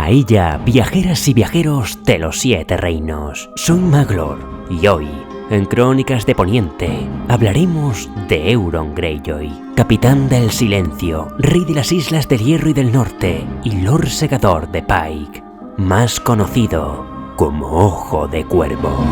Ahí ya, viajeras y viajeros de los 7 reinos. Soy Maglor y hoy, en Crónicas de Poniente, hablaremos de Euron Greyjoy, capitán del Silencio, rey de las Islas del Hierro y del Norte y Lord Segador de Pike, más conocido como Ojo de Cuervo.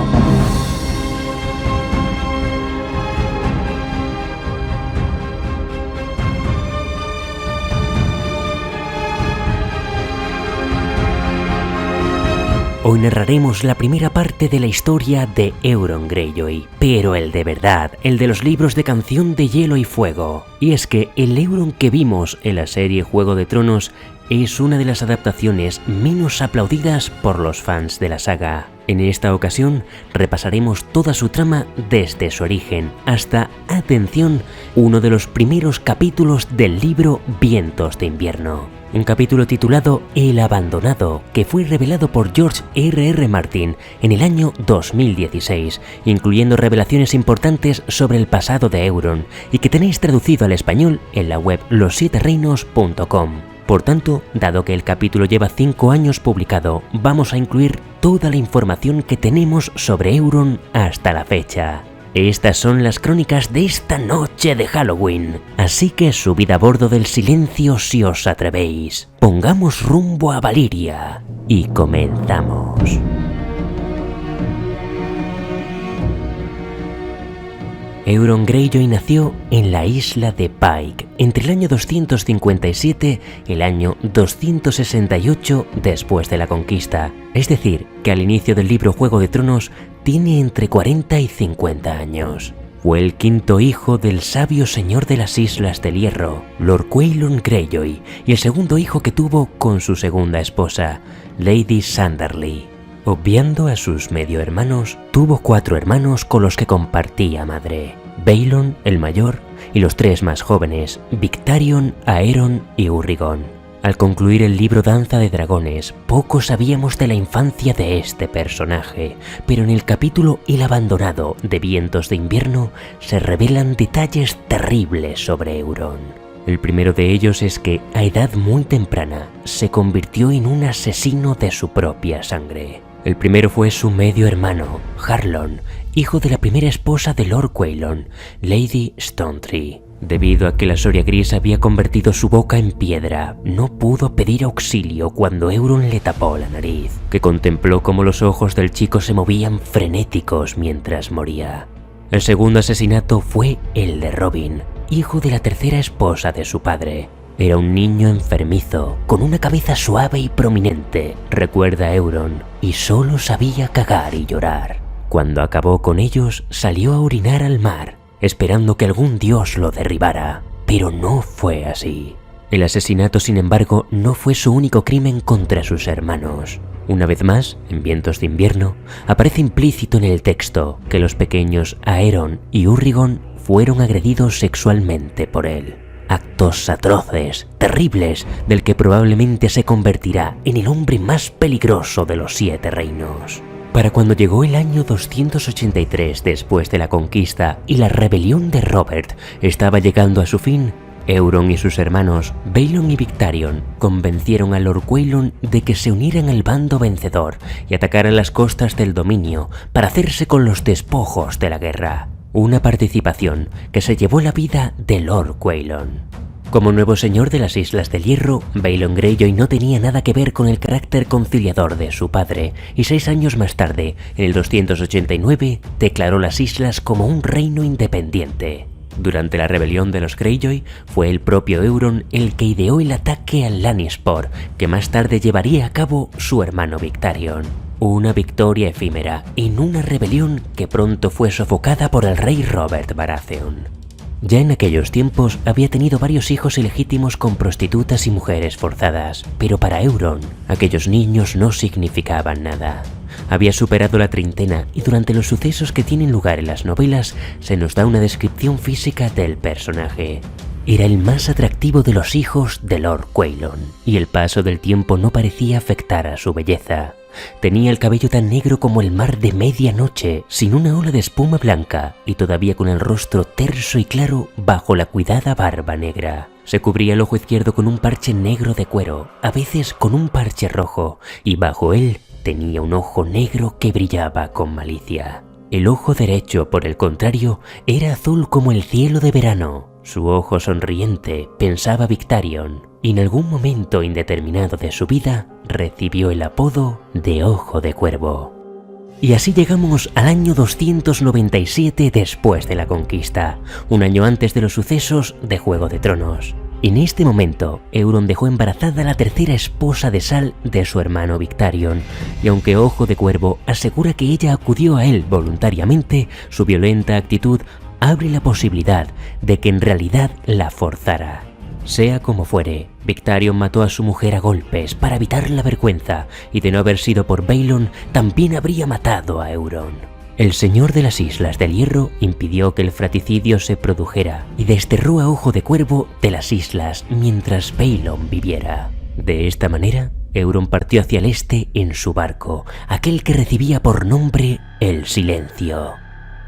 Hoy narraremos la primera parte de la historia de Euron Greyjoy, pero el de verdad, el de los libros de Canción de Hielo y Fuego. Y es que el Euron que vimos en la serie Juego de Tronos es una de las adaptaciones menos aplaudidas por los fans de la saga. En esta ocasión repasaremos toda su trama desde su origen hasta, atención, uno de los primeros capítulos del libro Vientos de Invierno. Un capítulo titulado El Abandonado, que fue revelado por George R.R. Martin en el año 2016, incluyendo revelaciones importantes sobre el pasado de Euron y que tenéis traducido al español en la web los7reinos.com. Por tanto, dado que el capítulo lleva 5 años publicado, vamos a incluir toda la información que tenemos sobre Euron hasta la fecha. Estas son las crónicas de esta noche de Halloween, así que subid a bordo del Silencio si os atrevéis. Pongamos rumbo a Valyria y comenzamos. Euron Greyjoy nació en la isla de Pike entre el año 257 y el año 268 después de la conquista, es decir, que al inicio del libro Juego de Tronos tiene entre 40 y 50 años. Fue el quinto hijo del sabio señor de las Islas del Hierro, Lord Quaelon Greyjoy, y el segundo hijo que tuvo con su segunda esposa, Lady Sanderly. Obviando a sus medio hermanos, tuvo 4 hermanos con los que compartía madre: Baelon, el mayor, y los 3 más jóvenes, Victarion, Aeron y Urrigon. Al concluir el libro Danza de Dragones, poco sabíamos de la infancia de este personaje, pero en el capítulo El Abandonado de Vientos de Invierno se revelan detalles terribles sobre Euron. El primero de ellos es que, a edad muy temprana, se convirtió en un asesino de su propia sangre. El primero fue su medio hermano, Harlon, hijo de la primera esposa de Lord Quaelon, Lady Stonetree. Debido a que la Soria Gris había convertido su boca en piedra, no pudo pedir auxilio cuando Euron le tapó la nariz, que contempló cómo los ojos del chico se movían frenéticos mientras moría. El segundo asesinato fue el de Robin, hijo de la tercera esposa de su padre. Era un niño enfermizo, con una cabeza suave y prominente, recuerda Euron, y solo sabía cagar y llorar. Cuando acabó con ellos, salió a orinar al mar, esperando que algún dios lo derribara, pero no fue así. El asesinato, sin embargo, no fue su único crimen contra sus hermanos. Una vez más, en Vientos de Invierno, aparece implícito en el texto que los pequeños Aeron y Urrigon fueron agredidos sexualmente por él. Actos atroces, terribles, del que probablemente se convertirá en el hombre más peligroso de los 7 reinos. Para cuando llegó el año 283 después de la conquista y la rebelión de Robert estaba llegando a su fin, Euron y sus hermanos, Baelon y Victarion, convencieron a Lord Quaelon de que se unieran al bando vencedor y atacaran las costas del dominio para hacerse con los despojos de la guerra. Una participación que se llevó la vida de Lord Quaelon. Como nuevo señor de las Islas del Hierro, Baelon Greyjoy no tenía nada que ver con el carácter conciliador de su padre, y 6 años más tarde, en el 289, declaró las islas como un reino independiente. Durante la rebelión de los Greyjoy, fue el propio Euron el que ideó el ataque al Lannisport, que más tarde llevaría a cabo su hermano Victarion. Una victoria efímera en una rebelión que pronto fue sofocada por el rey Robert Baratheon. Ya en aquellos tiempos había tenido varios hijos ilegítimos con prostitutas y mujeres forzadas, pero para Euron aquellos niños no significaban nada. Había superado la treintena y durante los sucesos que tienen lugar en las novelas se nos da una descripción física del personaje. Era el más atractivo de los hijos de Lord Quaelon, y el paso del tiempo no parecía afectar a su belleza. Tenía el cabello tan negro como el mar de medianoche, sin una ola de espuma blanca y todavía con el rostro terso y claro bajo la cuidada barba negra. Se cubría el ojo izquierdo con un parche negro de cuero, a veces con un parche rojo, y bajo él tenía un ojo negro que brillaba con malicia. El ojo derecho, por el contrario, era azul como el cielo de verano. Su ojo sonriente, pensaba Victarion, y en algún momento indeterminado de su vida recibió el apodo de Ojo de Cuervo. Y así llegamos al año 297 después de la conquista, un año antes de los sucesos de Juego de Tronos. En este momento, Euron dejó embarazada a la tercera esposa de Sal de su hermano Victarion, y aunque Ojo de Cuervo asegura que ella acudió a él voluntariamente, su violenta actitud abre la posibilidad de que en realidad la forzara. Sea como fuere, Victarion mató a su mujer a golpes para evitar la vergüenza, y de no haber sido por Baelon, también habría matado a Euron. El señor de las Islas del Hierro impidió que el fratricidio se produjera y desterró a Ojo de Cuervo de las islas mientras Baelon viviera. De esta manera, Euron partió hacia el este en su barco, aquel que recibía por nombre El Silencio.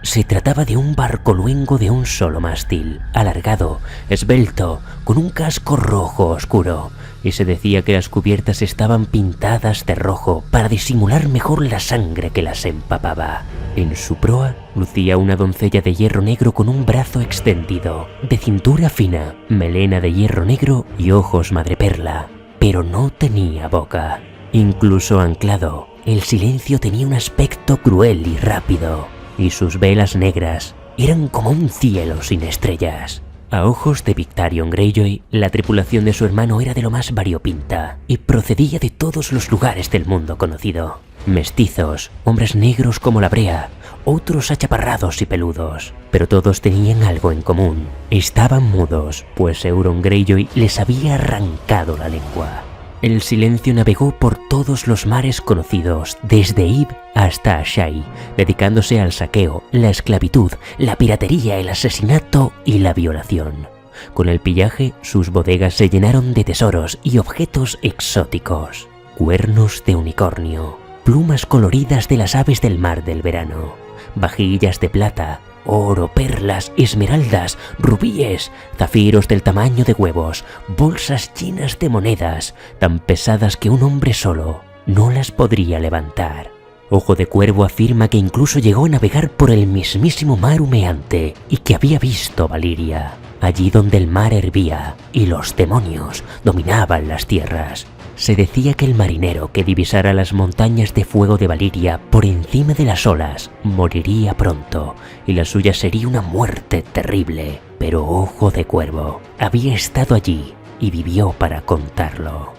Se trataba de un barco luengo de un solo mástil, alargado, esbelto, con un casco rojo oscuro, y se decía que las cubiertas estaban pintadas de rojo para disimular mejor la sangre que las empapaba. En su proa lucía una doncella de hierro negro con un brazo extendido, de cintura fina, melena de hierro negro y ojos madreperla, pero no tenía boca. Incluso anclado, El Silencio tenía un aspecto cruel y rápido, y sus velas negras eran como un cielo sin estrellas. A ojos de Victarion Greyjoy, la tripulación de su hermano era de lo más variopinta y procedía de todos los lugares del mundo conocido. Mestizos, hombres negros como la brea, otros achaparrados y peludos, pero todos tenían algo en común. Estaban mudos, pues Euron Greyjoy les había arrancado la lengua. El Silencio navegó por todos los mares conocidos, desde Ib hasta Asshai, dedicándose al saqueo, la esclavitud, la piratería, el asesinato y la violación. Con el pillaje, sus bodegas se llenaron de tesoros y objetos exóticos. Cuernos de unicornio, plumas coloridas de las aves del mar del verano, vajillas de plata, oro, perlas, esmeraldas, rubíes, zafiros del tamaño de huevos, bolsas llenas de monedas, tan pesadas que un hombre solo no las podría levantar. Ojo de Cuervo afirma que incluso llegó a navegar por el mismísimo mar humeante y que había visto Valyria, allí donde el mar hervía y los demonios dominaban las tierras. Se decía que el marinero que divisara las montañas de fuego de Valyria por encima de las olas moriría pronto, y la suya sería una muerte terrible. Pero Ojo de Cuervo había estado allí y vivió para contarlo.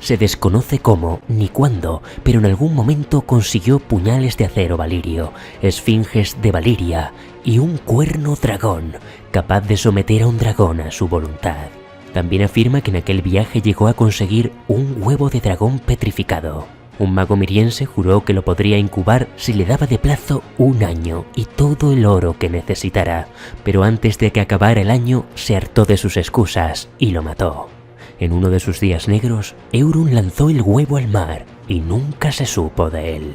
Se desconoce cómo ni cuándo, pero en algún momento consiguió puñales de acero valirio, esfinges de Valyria y un cuerno dragón, capaz de someter a un dragón a su voluntad. También afirma que en aquel viaje llegó a conseguir un huevo de dragón petrificado. Un mago miriense juró que lo podría incubar si le daba de plazo 1 año y todo el oro que necesitara, pero antes de que acabara el año se hartó de sus excusas y lo mató. En uno de sus días negros, Euron lanzó el huevo al mar y nunca se supo de él.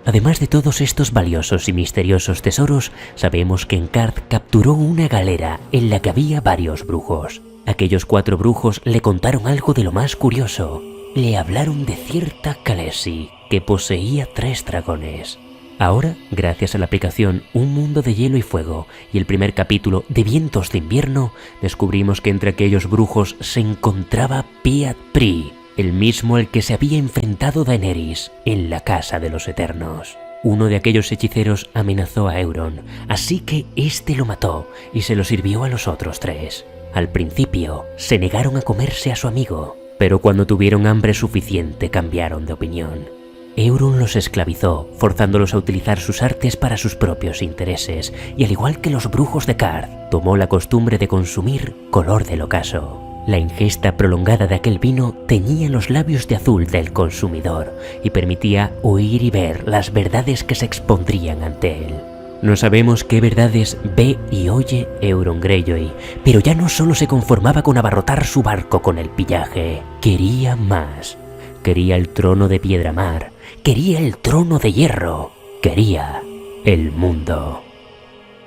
Además de todos estos valiosos y misteriosos tesoros, sabemos que Encard capturó una galera en la que había varios brujos. Aquellos 4 brujos le contaron algo de lo más curioso. Le hablaron de cierta Khaleesi que poseía 3 dragones. Ahora, gracias a la aplicación Un Mundo de Hielo y Fuego y el primer capítulo de Vientos de Invierno, descubrimos que entre aquellos brujos se encontraba Pyat Pree, el mismo al que se había enfrentado Daenerys en la Casa de los Eternos. Uno de aquellos hechiceros amenazó a Euron, así que este lo mató y se lo sirvió a los otros 3. Al principio, se negaron a comerse a su amigo, pero cuando tuvieron hambre suficiente cambiaron de opinión. Euron los esclavizó, forzándolos a utilizar sus artes para sus propios intereses, y al igual que los brujos de Qarth, tomó la costumbre de consumir color del ocaso. La ingesta prolongada de aquel vino teñía los labios de azul del consumidor y permitía oír y ver las verdades que se expondrían ante él. No sabemos qué verdades ve y oye Euron Greyjoy, pero ya no solo se conformaba con abarrotar su barco con el pillaje, quería más. Quería el trono de Piedra Mar, quería el trono de hierro, quería el mundo.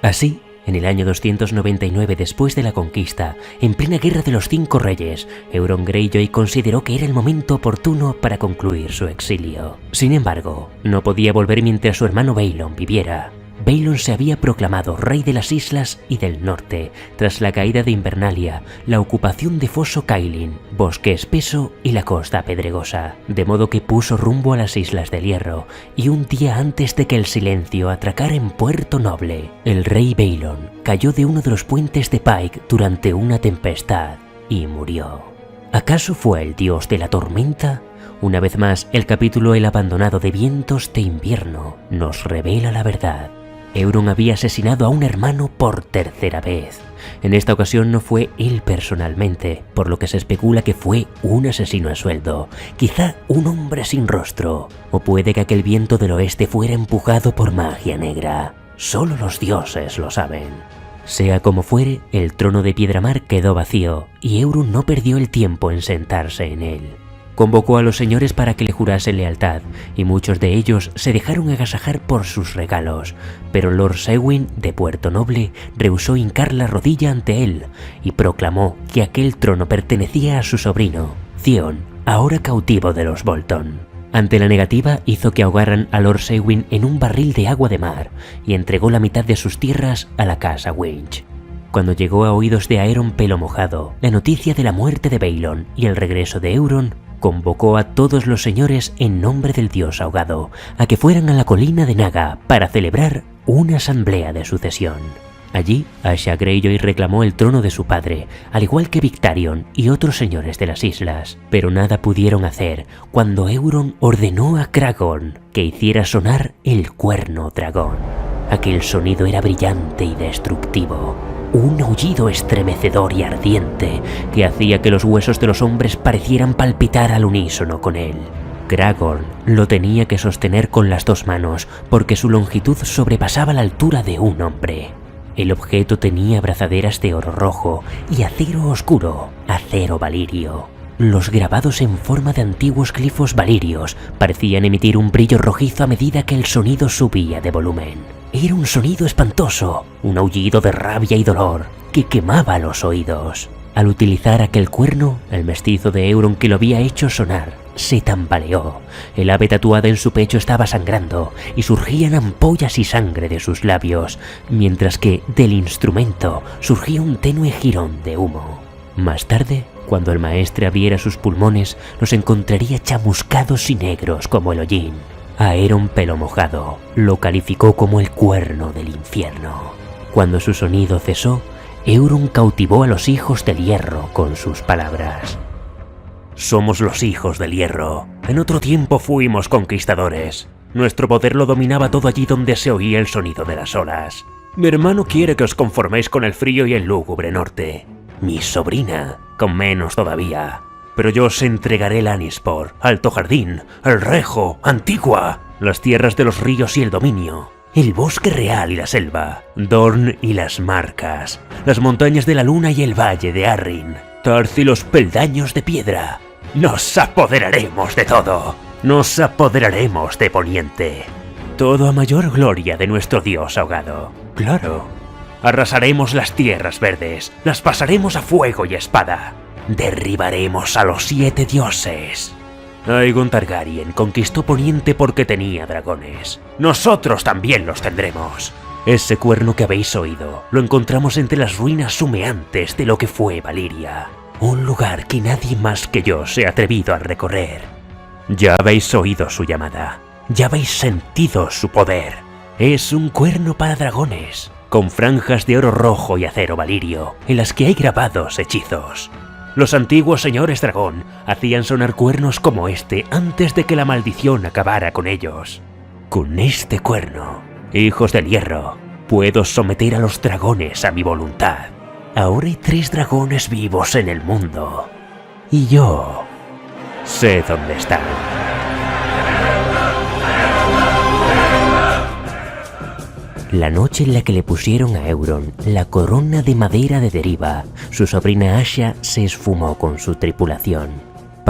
Así, en el año 299 después de la conquista, en plena guerra de los 5 reyes, Euron Greyjoy consideró que era el momento oportuno para concluir su exilio. Sin embargo, no podía volver mientras su hermano Baelon viviera. Baelon se había proclamado rey de las islas y del norte, tras la caída de Invernalia, la ocupación de Foso Cailin, bosque espeso y la costa pedregosa, de modo que puso rumbo a las Islas del Hierro, y un día antes de que el silencio atracara en Puerto Noble, el rey Baelon cayó de uno de los puentes de Pike durante una tempestad y murió. ¿Acaso fue el dios de la tormenta? Una vez más, el capítulo El abandonado de vientos de invierno nos revela la verdad. Euron había asesinado a un hermano por tercera vez. En esta ocasión no fue él personalmente, por lo que se especula que fue un asesino a sueldo, quizá un hombre sin rostro, o puede que aquel viento del oeste fuera empujado por magia negra. Solo los dioses lo saben. Sea como fuere, el trono de Piedramar quedó vacío, y Euron no perdió el tiempo en sentarse en él. Convocó a los señores para que le jurasen lealtad, y muchos de ellos se dejaron agasajar por sus regalos, pero Lord Sewin, de Puerto Noble, rehusó hincar la rodilla ante él, y proclamó que aquel trono pertenecía a su sobrino, Theon, ahora cautivo de los Bolton. Ante la negativa, hizo que ahogaran a Lord Sewin en un barril de agua de mar, y entregó la mitad de sus tierras a la casa Winch. Cuando llegó a oídos de Aeron Pelo Mojado la noticia de la muerte de Baelon y el regreso de Euron, convocó a todos los señores en nombre del dios ahogado a que fueran a la colina de Naga para celebrar una asamblea de sucesión. Allí, Asha Greyjoy reclamó el trono de su padre, al igual que Victarion y otros señores de las islas, pero nada pudieron hacer cuando Euron ordenó a Cragorn que hiciera sonar el cuerno dragón. Aquel sonido era brillante y destructivo. Un aullido estremecedor y ardiente que hacía que los huesos de los hombres parecieran palpitar al unísono con él. Cragorn lo tenía que sostener con las 2 manos porque su longitud sobrepasaba la altura de un hombre. El objeto tenía abrazaderas de oro rojo y acero oscuro, acero valirio. Los grabados en forma de antiguos glifos valirios parecían emitir un brillo rojizo a medida que el sonido subía de volumen. Era un sonido espantoso, un aullido de rabia y dolor que quemaba los oídos. Al utilizar aquel cuerno, el mestizo de Euron que lo había hecho sonar se tambaleó. El ave tatuada en su pecho estaba sangrando y surgían ampollas y sangre de sus labios, mientras que del instrumento surgía un tenue jirón de humo. Más tarde, cuando el maestre abriera sus pulmones, los encontraría chamuscados y negros como el hollín. Aeron Pelo Mojado lo calificó como el cuerno del infierno. Cuando su sonido cesó, Euron cautivó a los hijos del hierro con sus palabras. Somos los hijos del hierro. En otro tiempo fuimos conquistadores. Nuestro poder lo dominaba todo allí donde se oía el sonido de las olas. Mi hermano quiere que os conforméis con el frío y el lúgubre norte. Mi sobrina, con menos todavía. Pero yo os entregaré Lannisport, Alto Jardín, El Rejo, Antigua, las tierras de los ríos y el dominio, el bosque real y la selva, Dorne y las Marcas, las montañas de la luna y el valle de Arryn, Tarth y los peldaños de piedra. Nos apoderaremos de todo. Nos apoderaremos de Poniente. Todo a mayor gloria de nuestro dios ahogado. Claro. Arrasaremos las tierras verdes, las pasaremos a fuego y espada. Derribaremos a los 7 dioses. Aegon Targaryen conquistó Poniente porque tenía dragones. Nosotros también los tendremos. Ese cuerno que habéis oído lo encontramos entre las ruinas humeantes de lo que fue Valyria. Un lugar que nadie más que yo se ha atrevido a recorrer. Ya habéis oído su llamada. Ya habéis sentido su poder. Es un cuerno para dragones, con franjas de oro rojo y acero valirio, en las que hay grabados hechizos. Los antiguos señores dragón hacían sonar cuernos como este antes de que la maldición acabara con ellos. Con este cuerno, hijos del hierro, puedo someter a los dragones a mi voluntad. Ahora hay 3 dragones vivos en el mundo. Y yo sé dónde están. La noche en la que le pusieron a Euron la corona de madera de deriva, su sobrina Asha se esfumó con su tripulación.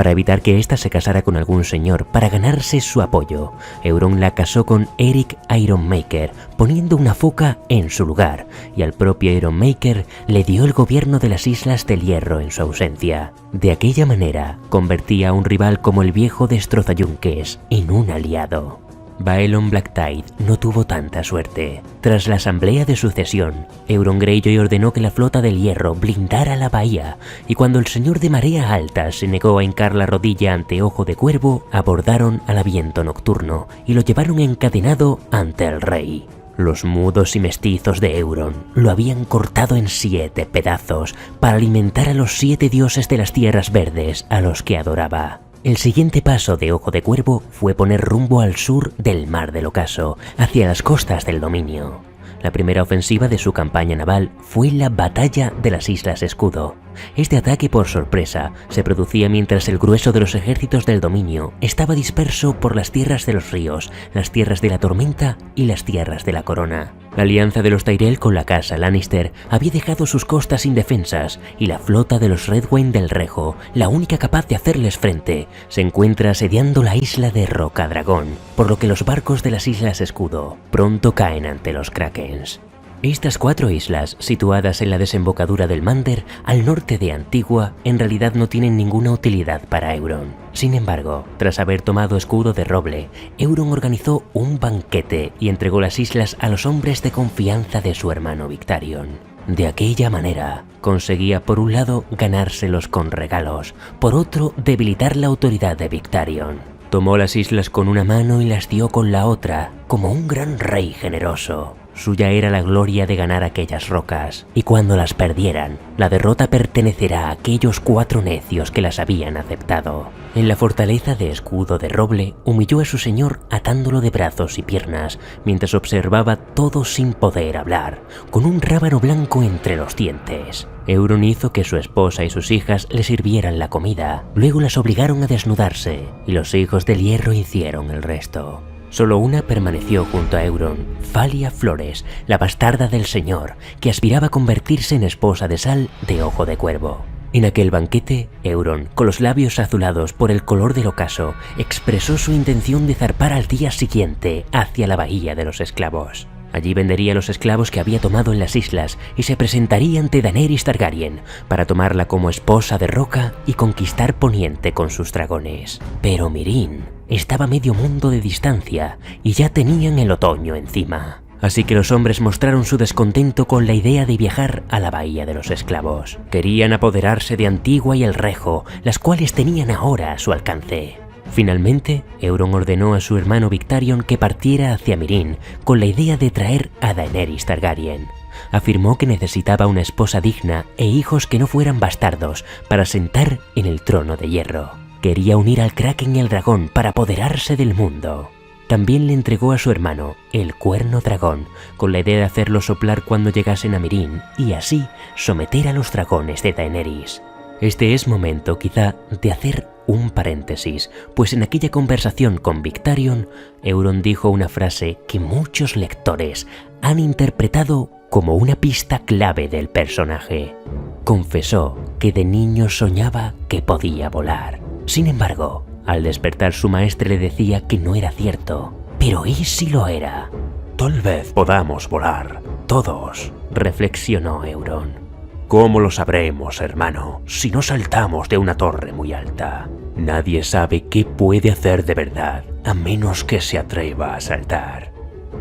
Para evitar que ésta se casara con algún señor para ganarse su apoyo, Euron la casó con Eric Ironmaker, poniendo una foca en su lugar, y al propio Ironmaker le dio el gobierno de las Islas del Hierro en su ausencia. De aquella manera, convertía a un rival como el viejo Destrozayunques en un aliado. Baelon Black-Tide no tuvo tanta suerte. Tras la asamblea de sucesión, Euron Greyjoy ordenó que la flota del hierro blindara la bahía, y cuando el señor de Marea Alta se negó a hincar la rodilla ante Ojo de Cuervo, abordaron al Viento Nocturno y lo llevaron encadenado ante el rey. Los mudos y mestizos de Euron lo habían cortado en 7 pedazos para alimentar a los 7 dioses de las tierras verdes a los que adoraba. El siguiente paso de Ojo de Cuervo fue poner rumbo al sur del Mar del Ocaso, hacia las costas del dominio. La primera ofensiva de su campaña naval fue la Batalla de las Islas Escudo. Este ataque por sorpresa se producía mientras el grueso de los ejércitos del dominio estaba disperso por las tierras de los ríos, las tierras de la tormenta y las tierras de la corona. La alianza de los Tyrell con la casa Lannister había dejado sus costas indefensas y la flota de los Redwyne del Rejo, la única capaz de hacerles frente, se encuentra asediando la isla de Rocadragón, por lo que los barcos de las Islas Escudo pronto caen ante los Krakens. Estas 4 islas, situadas en la desembocadura del Mander, al norte de Antigua, en realidad no tienen ninguna utilidad para Euron. Sin embargo, tras haber tomado Escudo de Roble, Euron organizó un banquete y entregó las islas a los hombres de confianza de su hermano Victarion. De aquella manera, conseguía por un lado ganárselos con regalos, por otro debilitar la autoridad de Victarion. Tomó las islas con una mano y las dio con la otra, como un gran rey generoso. Suya era la gloria de ganar aquellas rocas, y cuando las perdieran, la derrota pertenecerá a aquellos 4 necios que las habían aceptado. En la fortaleza de Escudo de Roble, humilló a su señor atándolo de brazos y piernas, mientras observaba todo sin poder hablar, con un rábano blanco entre los dientes. Euron hizo que su esposa y sus hijas le sirvieran la comida, luego las obligaron a desnudarse, y los hijos del hierro hicieron el resto. Solo una permaneció junto a Euron, Falia Flores, la bastarda del señor, que aspiraba a convertirse en esposa de Sal de Ojo de Cuervo. En aquel banquete, Euron, con los labios azulados por el color del ocaso, expresó su intención de zarpar al día siguiente hacia la Bahía de los Esclavos. Allí vendería los esclavos que había tomado en las islas y se presentaría ante Daenerys Targaryen para tomarla como esposa de Roca y conquistar Poniente con sus dragones. Pero Meereen estaba a medio mundo de distancia y ya tenían el otoño encima. Así que los hombres mostraron su descontento con la idea de viajar a la Bahía de los Esclavos. Querían apoderarse de Antigua y el Rejo, las cuales tenían ahora a su alcance. Finalmente, Euron ordenó a su hermano Victarion que partiera hacia Meereen con la idea de traer a Daenerys Targaryen. Afirmó que necesitaba una esposa digna e hijos que no fueran bastardos para sentar en el trono de hierro. Quería unir al Kraken y al dragón para apoderarse del mundo. También le entregó a su hermano, el Cuerno Dragón, con la idea de hacerlo soplar cuando llegasen a Meereen y así someter a los dragones de Daenerys. Este es momento quizá de hacer un paréntesis, pues en aquella conversación con Victarion, Euron dijo una frase que muchos lectores han interpretado como una pista clave del personaje. Confesó que de niño soñaba que podía volar. Sin embargo, al despertar su maestre le decía que no era cierto. Pero ¿y si lo era? Tal vez podamos volar, todos, reflexionó Euron. ¿Cómo lo sabremos, hermano, si no saltamos de una torre muy alta? Nadie sabe qué puede hacer de verdad, a menos que se atreva a saltar.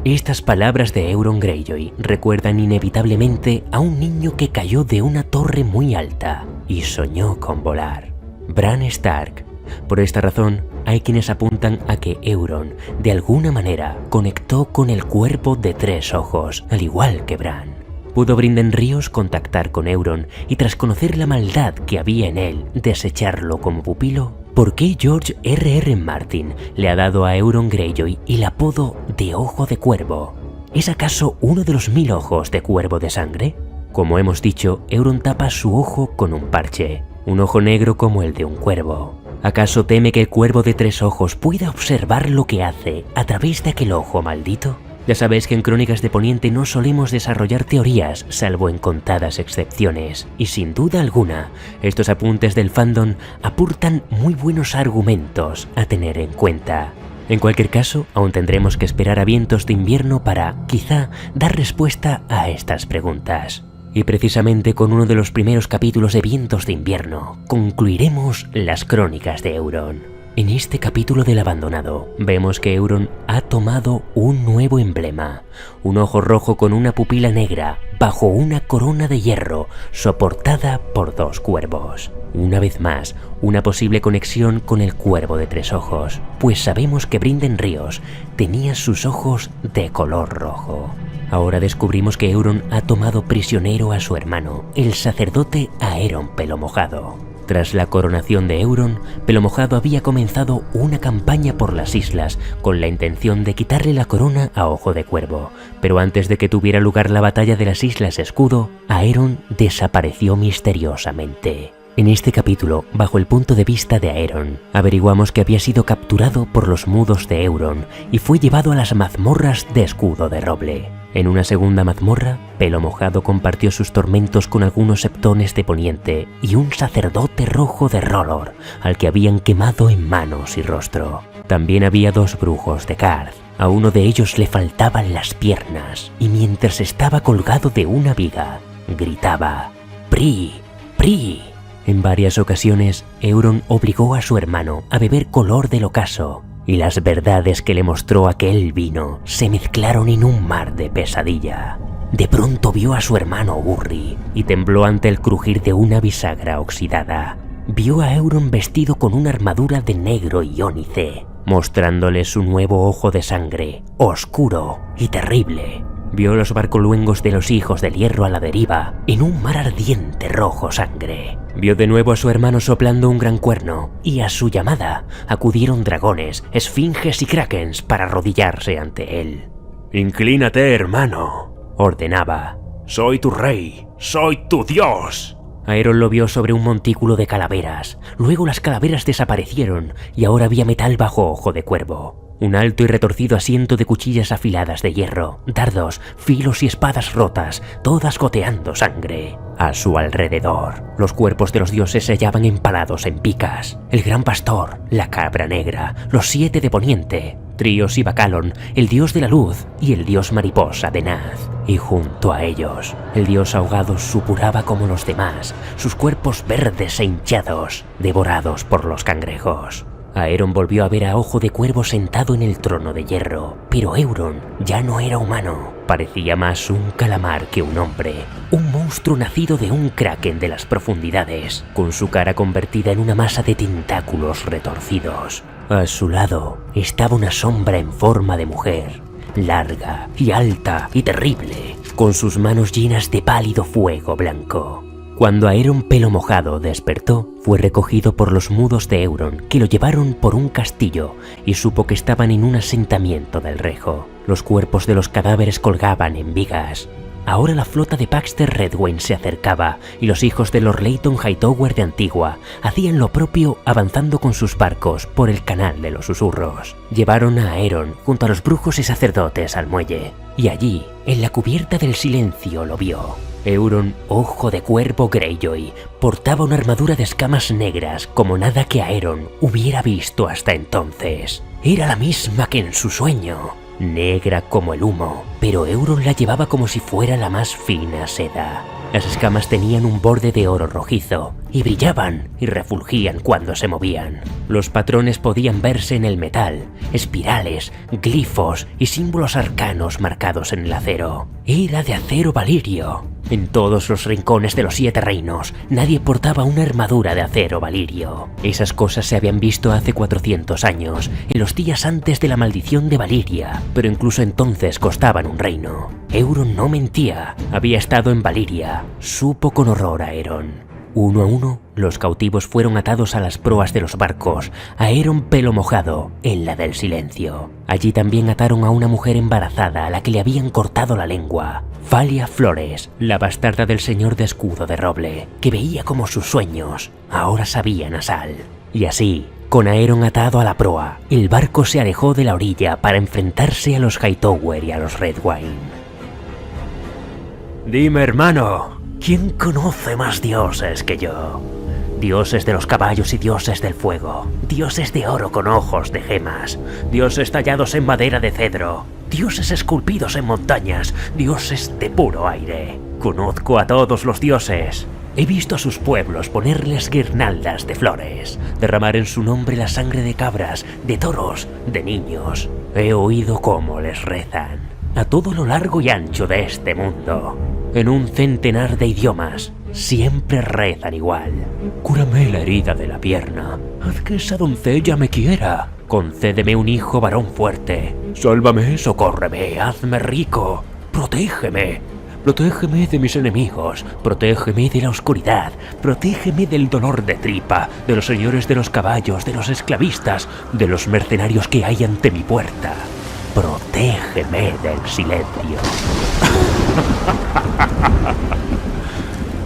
Estas palabras de Euron Greyjoy recuerdan inevitablemente a un niño que cayó de una torre muy alta y soñó con volar. Bran Stark. Por esta razón, hay quienes apuntan a que Euron, de alguna manera, conectó con el cuerpo de 3 ojos, al igual que Bran. Pudo Brynden Ríos contactar con Euron y tras conocer la maldad que había en él, desecharlo como pupilo. ¿Por qué George R.R. Martin le ha dado a Euron Greyjoy el apodo de Ojo de Cuervo? ¿Es acaso uno de los 1000 ojos de cuervo de sangre? Como hemos dicho, Euron tapa su ojo con un parche, un ojo negro como el de un cuervo. ¿Acaso teme que el cuervo de 3 ojos pueda observar lo que hace a través de aquel ojo maldito? Ya sabéis que en Crónicas de Poniente no solemos desarrollar teorías, salvo en contadas excepciones, y sin duda alguna, estos apuntes del fandom aportan muy buenos argumentos a tener en cuenta. En cualquier caso, aún tendremos que esperar a Vientos de Invierno para, quizá, dar respuesta a estas preguntas. Y precisamente con uno de los primeros capítulos de Vientos de Invierno, concluiremos las Crónicas de Euron. En este capítulo del abandonado, vemos que Euron ha tomado un nuevo emblema, un ojo rojo con una pupila negra, bajo una corona de hierro, soportada por 2 cuervos. Una vez más, una posible conexión con el cuervo de 3 ojos, pues sabemos que Brynden Ríos tenía sus ojos de color rojo. Ahora descubrimos que Euron ha tomado prisionero a su hermano, el sacerdote Aeron Pelomojado. Tras la coronación de Euron, Pelomojado había comenzado una campaña por las islas con la intención de quitarle la corona a Ojo de Cuervo, pero antes de que tuviera lugar la batalla de las Islas Escudo, Aeron desapareció misteriosamente. En este capítulo, bajo el punto de vista de Aeron, averiguamos que había sido capturado por los mudos de Euron y fue llevado a las mazmorras de Escudo de Roble. En una segunda mazmorra, Pelomojado compartió sus tormentos con algunos septones de Poniente y un sacerdote rojo de R'hllor, al que habían quemado en manos y rostro. También había 2 brujos de Qarth. A uno de ellos le faltaban las piernas, y mientras estaba colgado de una viga, gritaba «¡Pri! ¡Pri!». En varias ocasiones, Euron obligó a su hermano a beber color del ocaso, y las verdades que le mostró aquel vino se mezclaron en un mar de pesadilla. De pronto vio a su hermano Urri y tembló ante el crujir de una bisagra oxidada. Vio a Euron vestido con una armadura de negro y ónice, mostrándole su nuevo ojo de sangre, oscuro y terrible. Vio los barcoluengos de los hijos del hierro a la deriva en un mar ardiente rojo sangre. Vio de nuevo a su hermano soplando un gran cuerno, y a su llamada acudieron dragones, esfinges y krakens para arrodillarse ante él. «Inclínate, hermano», ordenaba. «Soy tu rey, soy tu dios». Aeron lo vio sobre un montículo de calaveras. Luego las calaveras desaparecieron y ahora había metal bajo Ojo de Cuervo. Un alto y retorcido asiento de cuchillas afiladas de hierro, dardos, filos y espadas rotas, todas goteando sangre. A su alrededor, los cuerpos de los dioses se hallaban empalados en picas. El gran pastor, la cabra negra, los 7 de Poniente, Trios y Bacalon, el dios de la luz y el dios mariposa de Naz. Y junto a ellos, el dios ahogado supuraba como los demás, sus cuerpos verdes e hinchados, devorados por los cangrejos. Aeron volvió a ver a Ojo de Cuervo sentado en el trono de hierro, pero Euron ya no era humano. Parecía más un calamar que un hombre, un monstruo nacido de un kraken de las profundidades, con su cara convertida en una masa de tentáculos retorcidos. A su lado estaba una sombra en forma de mujer, larga y alta y terrible, con sus manos llenas de pálido fuego blanco. Cuando Aeron Pelomojado despertó, fue recogido por los mudos de Euron, que lo llevaron por un castillo y supo que estaban en un asentamiento del Rejo. Los cuerpos de los cadáveres colgaban en vigas. Ahora la flota de Paxter Redwayn se acercaba y los hijos de Lord Leighton Hightower de Antigua hacían lo propio avanzando con sus barcos por el Canal de los Susurros. Llevaron a Aeron junto a los brujos y sacerdotes al muelle, y allí, en la cubierta del silencio, lo vio. Euron, Ojo de Cuervo Greyjoy, portaba una armadura de escamas negras como nada que Aeron hubiera visto hasta entonces. Era la misma que en su sueño, negra como el humo, pero Euron la llevaba como si fuera la más fina seda. Las escamas tenían un borde de oro rojizo y brillaban y refulgían cuando se movían. Los patrones podían verse en el metal, espirales, glifos y símbolos arcanos marcados en el acero. Era de acero valirio. En todos los rincones de los 7 reinos, nadie portaba una armadura de acero valirio. Esas cosas se habían visto hace 400 años, en los días antes de la maldición de Valyria, pero incluso entonces costaban un reino. Euron no mentía, había estado en Valyria. Supo con horror a Aeron. Uno a uno, los cautivos fueron atados a las proas de los barcos, Aeron Pelomojado en la del silencio. Allí también ataron a una mujer embarazada a la que le habían cortado la lengua. Falia Flores, la bastarda del señor de Escudo de Roble, que veía como sus sueños ahora sabían a sal. Y así, Con Aeron atado a la proa, el barco se alejó de la orilla para enfrentarse a los Hightower y a los Redwyne. Dime, hermano, ¿quién conoce más dioses que yo? Dioses de los caballos y dioses del fuego, dioses de oro con ojos de gemas, dioses tallados en madera de cedro, dioses esculpidos en montañas, dioses de puro aire. Conozco a todos los dioses. He visto a sus pueblos ponerles guirnaldas de flores, derramar en su nombre la sangre de cabras, de toros, de niños. He oído cómo les rezan, a todo lo largo y ancho de este mundo. En un centenar de idiomas, siempre rezan igual. Cúrame la herida de la pierna, haz que esa doncella me quiera. Concédeme un hijo varón fuerte. Sálvame, socórreme, hazme rico. Protégeme. Protégeme de mis enemigos, protégeme de la oscuridad, protégeme del dolor de tripa, de los señores de los caballos, de los esclavistas, de los mercenarios que hay ante mi puerta. Protégeme del silencio.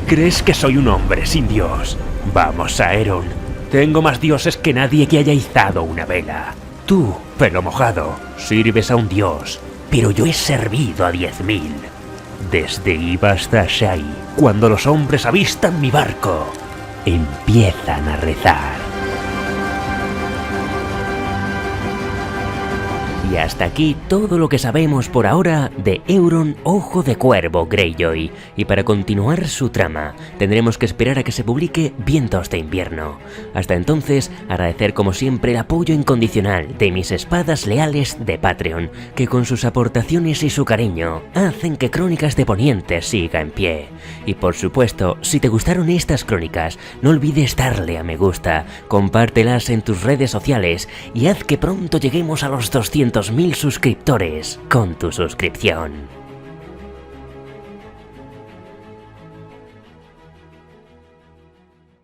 ¿Crees que soy un hombre sin Dios? Vamos, Aeron. Tengo más dioses que nadie que haya izado una vela. Tú, pelo mojado, sirves a un dios, pero yo he servido a 10.000. Desde Iva hasta Shai, cuando los hombres avistan mi barco, empiezan a rezar. Y hasta aquí todo lo que sabemos por ahora de Euron Ojo de Cuervo Greyjoy. Y para continuar su trama, tendremos que esperar a que se publique Vientos de Invierno. Hasta entonces, agradecer como siempre el apoyo incondicional de mis espadas leales de Patreon, que con sus aportaciones y su cariño hacen que Crónicas de Poniente siga en pie. Y por supuesto, si te gustaron estas crónicas, no olvides darle a me gusta, compártelas en tus redes sociales y haz que pronto lleguemos a los 200.000 suscriptores con tu suscripción.